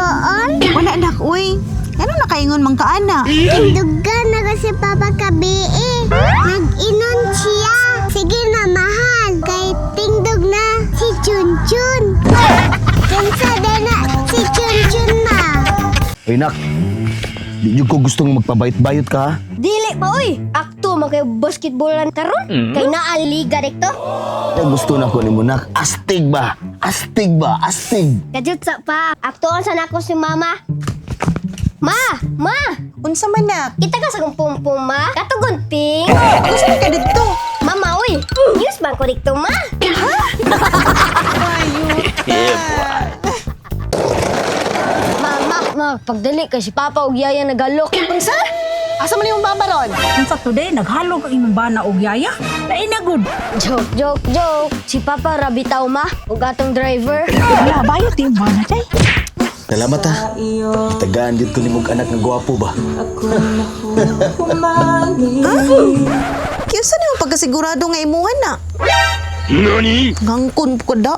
doon? Wala anak, uy. Ano nakaingon man ka, ana? Tindugan na kasi Papa kabii. Nag-inon siya. Sige na, mahal. Kay tingdog na si Chunchun. Kinsa din na si Chunchun ma. Ay nak, di nyo ko gustong magpabait-bayot ka ha? Dili pa, oy! Akto, magkay basketballan karon. Kay naa liga dito. Ay gusto na ko ni mo nak, astig ba? Astig ba? Astig! Kajut sa pa. Aktoon sa nako si mama. Ma! Ma! Unsa man nak? Kita ka sa kong pumpum, ma? Katugon, ping! Gusto ka dito? Mama, oy! News bang ko dito, ma? Ma, pagdali kay si Papa ug Yaya nagalok. Unsa? Asa man yung babaron? Unsa today naghalo ka imong bana og yaya? Lain na good. Joke. Si Papa rabitaw, ma. Ug atong driver. Wala bayot yung bana tay. Salamat ha. Tagaan din ko ni mong anak na gwapo ba? Kaya saan yung pagkasigurado nga imuhan na? Nani? Ngangkon ko da.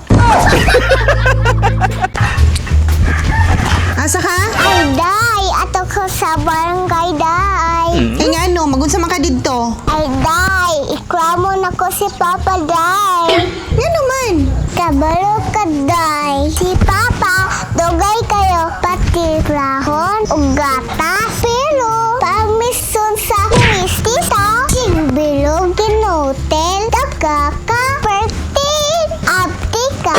Asa ka? Ay, day. Ato ko sa barangay, day. Kaya nga ano, magunsa man ka dito. Ay, day. Ikramo na ko si Papa, day. Yan naman. Kabalo ka, day. Si Papa, dugay kayo pati rahon o gata. Pero, pag mison sa mistisa, singbilog ginotel, daga ka, pertin, abti ka.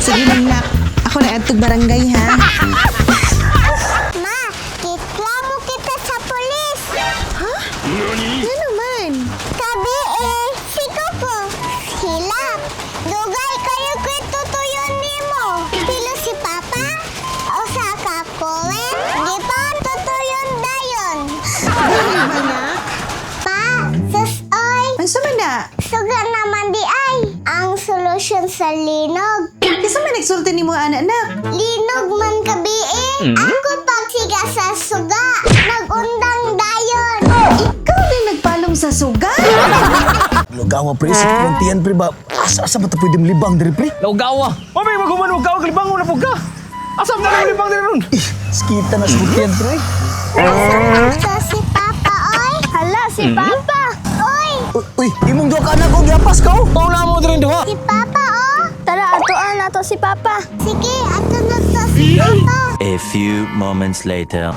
Sige lang nak. Ako na atog barangay ha. Ma, kiklamo kita sa polis. Yan naman. Sabi siko po. Hilap. Dugay kayo tutuyon nimo. Pilo si Papa. O sa kakowen. Di pa tutuyon dayon. Pa, sus oy. Unsa man na? Suga naman di ay. Ang solusyon sa linog. Kisa man nagsulti ni mo anak. Linog man kabii. Ako pagsiga sa suga. Nagundang dayon. Ikaw din nagpalong sa suga. Lugawa pre, sa frontian pre ba? Asa ba ito pwede malibang diri pre? Laugawa. Mami, maguman ugawa, kalibang mo na po ka. Asam na lang libang din ron. Skita na sa frontian pre. Sa si Papa oy. Hala si Papa. Oy. Uy, imong duha ka anak ko, giapas ka oh. Pauna mo din duha. Si Papa oh. Tara, atuan nato si Papa. Sige, ato na sa si Papa. A few moments later.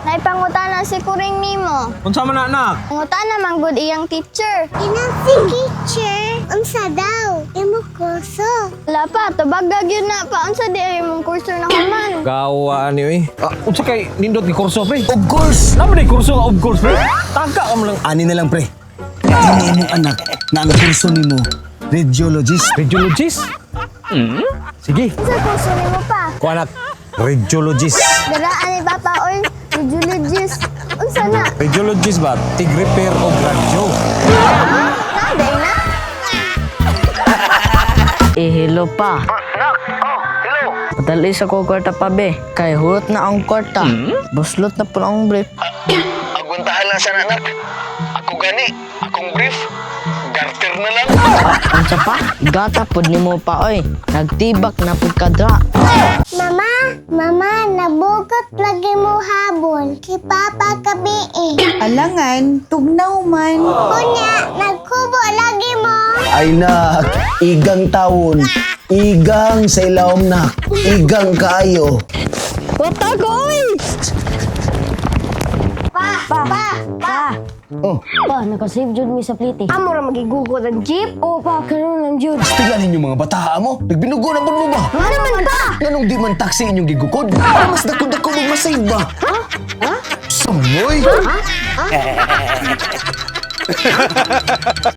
Naipangutana si Kuring nimo. Unsa man na anak? Pangutana man good iyang teacher. Inang si teacher. Unsa daw? Imo kurso. Wala pa, tabagag yun na pa. Unsa di ay mong kurso na kaman. Gawa ni oy. Unsa kay nindot ni kurso pre? Of course! Naman ni kurso nga of course pre. Taga ka mo lang. Ani na lang pre. Ini imong anak na ang kurso nimo, radiologist. Radiologist? Sige. Unsa kurso nimo pa? Ko anak, radiologist. Daraan ni Papa or radiologist. Unsa na? Radiologist ba? Tig repair og radyo. Naday na? Hello pa. Padali sa ko kwarta pa be. Kay hurot na ang kwarta. Buslot na po ang brief. Aguntahan lang sa anak. Ako gani, akong brief. Garter na lang. Unsa pa? Gata pod nimo pa oy. Nagtibak na pud kadra. Mama, nabugot lagi mo habol. Si Papa kabii. Alangan, tugnaw man. Kunya, nagkubo lagi mo. Ay nak, igang taon. Igang sa ilawom nak. Igang kaayo. Wata ko oy. Pa. Oh, Pa, nakasave jud mi sa plite. Amo ra magigugod ang jeep. O pa, karon lang jud. tingnan ninyo mga bata mo. Nagbinugo na po mo ba? Ano naman pa? Nganong di man taksi inyong gigukod? Mas dako-dako mo masave ba? Samoy!